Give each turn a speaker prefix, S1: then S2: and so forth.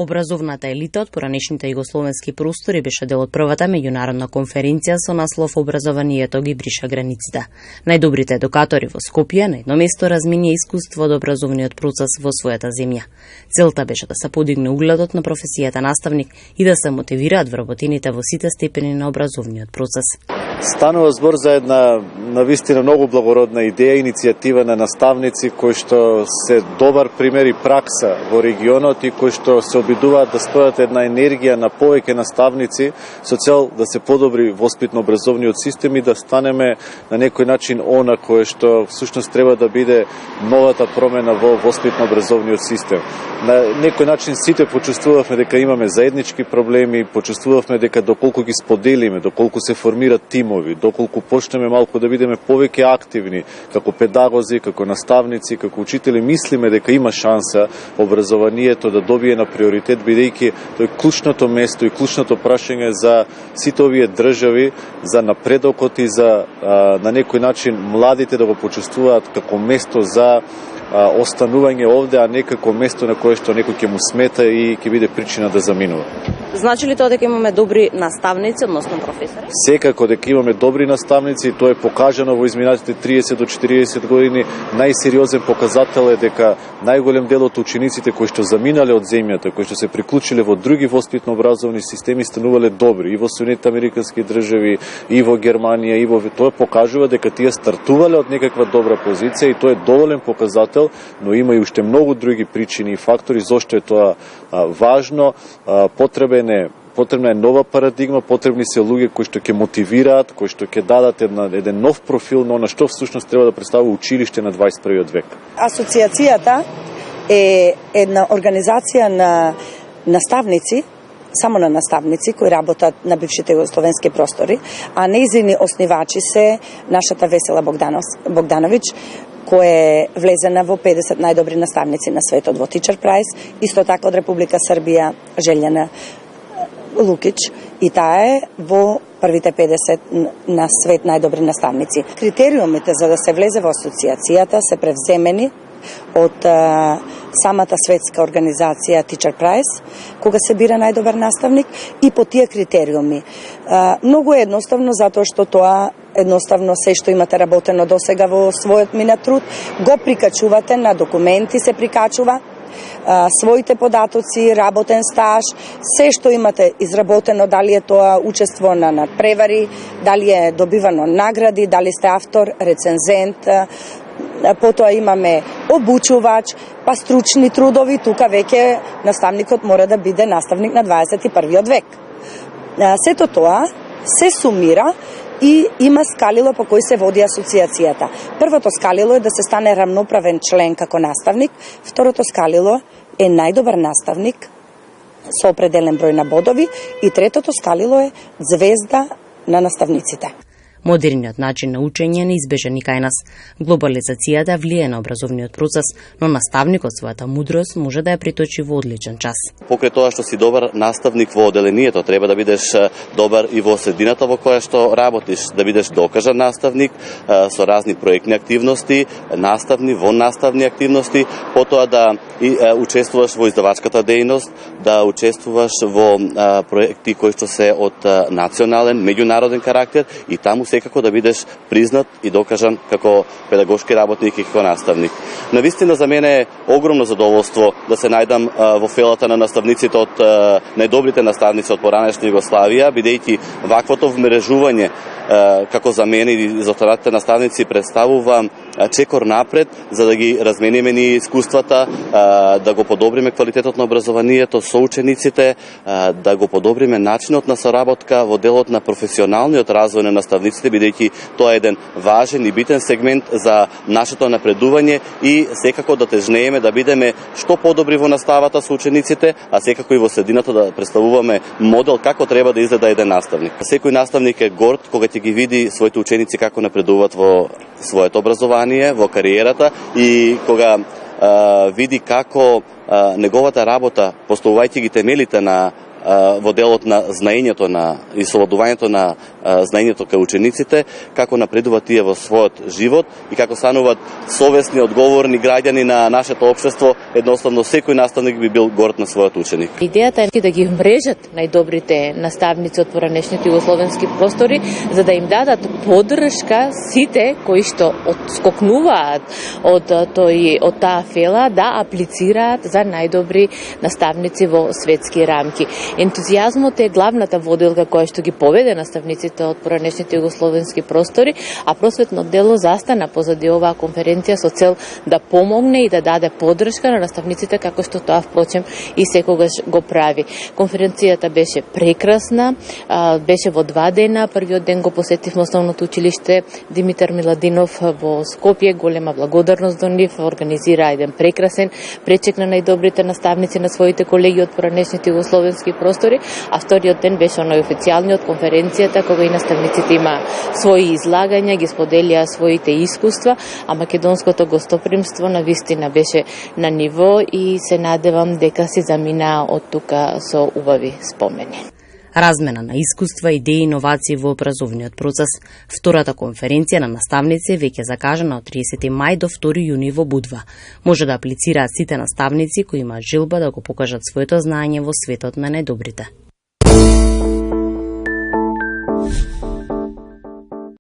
S1: Образовната елита од поранешните југословенски простори беше дел од првата меѓународна конференција со наслов Образованието ги бриша границите. Најдобрите едукатори во Скопје на едно место разменија искуство од образовниот процес во својата земја. Целта беше да се подигне угледот на професијата наставник и да се мотивираат вработените во сите степени на образовниот процес.
S2: Станува збор за една навистина многу благородна идеја, иницијатива на наставници кои што се добар пример и пракса во регионот и кои што се обидуваат да спојат една енергија на повеќе наставници со цел да се подобри воспитно-образовниот систем и да станеме на некој начин она кое што всушност треба да биде новата промена во воспитно-образовниот систем. На некој начин сите почувствувавме дека имаме заеднички проблеми, почувствувавме дека доколку ги споделиме, доколку се формираат тимови, доколку почнеме малку да бидеме повеќе активни како педагози, како наставници, како учители, мислиме дека има шанса образованието да добие на приоритет, бидејќи тој клучното место и клучното прашање за сите овие држави, за напредокот и за на некој начин младите да го почувствуваат како место за останување овде, а не како место на кое што некој ќе му смета и ќе биде причина да заминува.
S1: Значи ли тоа дека имаме добри наставници, односно професори?
S2: Секако дека имаме добри наставници и тоа е покажано во изминатите 30 до 40 години. Најсериозен показател е дека најголем дел од учениците кои што заминале од земјата, кои што се приклучиле во други воспитно-образовни системи, станувале добри и во Соединетите американски држави, и во Германија, и во тоа покажува дека тие стартувале од некаква добра позиција и тоа е доволен показател, но има и уште многу други причини и фактори зошто е тоа важно. Потребна е нова парадигма, потребни се луѓе кои што ќе мотивираат, кои што ќе дадат еден нов профил на она што всушност треба да представува училиште на 21 век.
S3: Асоциацијата е една организација на наставници, само на наставници кои работат на бившите југословенски простори, а нејзини основачи се нашата Весела Богдановиќ, која е влезена во 50 најдобри наставници на светот во Teacher Prize, исто така од Република Србија Желјана Лукич, и таа е во првите 50 на свет најдобри наставници. Критериумите за да се влезе во асоциацијата се превземени од самата светска организација Teacher Prize, кога се бира најдобар наставник, и по тие критериуми. Многу е едноставно, затоа што тоа едноставно се што имате работено досега во својот минат труд, го прикачувате на документи, се прикачува своите податоци, работен стаж, се што имате изработено, дали е тоа учество на надпревари, дали е добивано награди, дали сте автор, рецензент, потоа имаме обучувач, па стручни трудови, тука веќе наставникот мора да биде наставник на 21 век. Сето тоа се сумира и има скалило по кој се води асоциацијата. Првото скалило е да се стане рамноправен член како наставник, второто скалило е најдобар наставник со определен број на бодови и третото скалило е звезда на наставниците.
S1: Модерниот начин на учење неизбежен и кај нас. Глобализацијата влие на образовниот процес, но наставникот својата мудрост може да ја приточи во одличен час.
S4: Покрај тоа што си добар наставник во оделението, треба да бидеш добар и во средината во која што работиш, да бидеш докажан наставник со разни проектни активности, наставни активности, потоа да учествуваш во издавачката дејност, да учествуваш во проекти кои што се од национален, меѓународен карактер и таму секако да бидеш признат и докажан како педагошки работник и како наставник. Навистина за мене е огромно задоволство да се најдам во фелата на наставниците од најдобрите наставници од поранешна Југославија, бидејќи ваквото вмрежување како за мене и за останатите наставници представува чекор напред за да ги размениме ни искуствата, да го подобриме квалитетот на образованието со учениците, да го подобриме начинот на соработка во делот на професионалниот развој на наставниците, бидејќи тоа е еден важен и битен сегмент за нашето напредување и секако да тежнееме да бидеме што подобри во наставата со учениците, а секако и во средината да представуваме модел како треба да изгледа еден наставник. Секој наставник е горд кога ќе ги види своите ученици како напредуваат во своето образование, во кариерата и кога види како неговата работа, поставувајќи ги темелите на во делот на знаењето и совладувањето на знаењето кај учениците, како напредуваат тие во својот живот и како стануваат совесни, одговорни граѓани на нашето општество. Едноставно секој наставник би бил горд на својот ученик.
S5: Идејата е да ги мрежат најдобрите наставници од поранешните југословенски простори, за да им дадат поддршка сите кои што отскокнуваат од таа фела да аплицираат за најдобри наставници во светски рамки. Ентузијазмот е главната водилка која што ги поведе наставниците од поранешните југословенски простори, а просветно дело застана позади оваа конференција со цел да помогне и да даде поддршка на наставниците, како што тоа впрочем и секогаш го прави. Конференцијата беше прекрасна, беше во 2 дена. Првиот ден го посетивме основното училиште Димитар Миладинов во Скопје. Голема благодарност до нив, организира еден прекрасен пречек на најдобрите наставници на своите колеги од поранешните југословенски простори, а вториот ден беше оној официјалниот, конференцијата, кога и наставниците има своји излагања, ги споделија своите искуства, а македонското гостопримство навистина беше на ниво и се надевам дека се замина од тука со убави спомени.
S1: Размена на искуства, идеи и иновации во образовниот процес. Втората конференција на наставници веќе закажана од 30 мај до 2 јуни во Будва. Може да аплицираат сите наставници кои имаат желба да го покажат своето знаење во светот на најдобрите.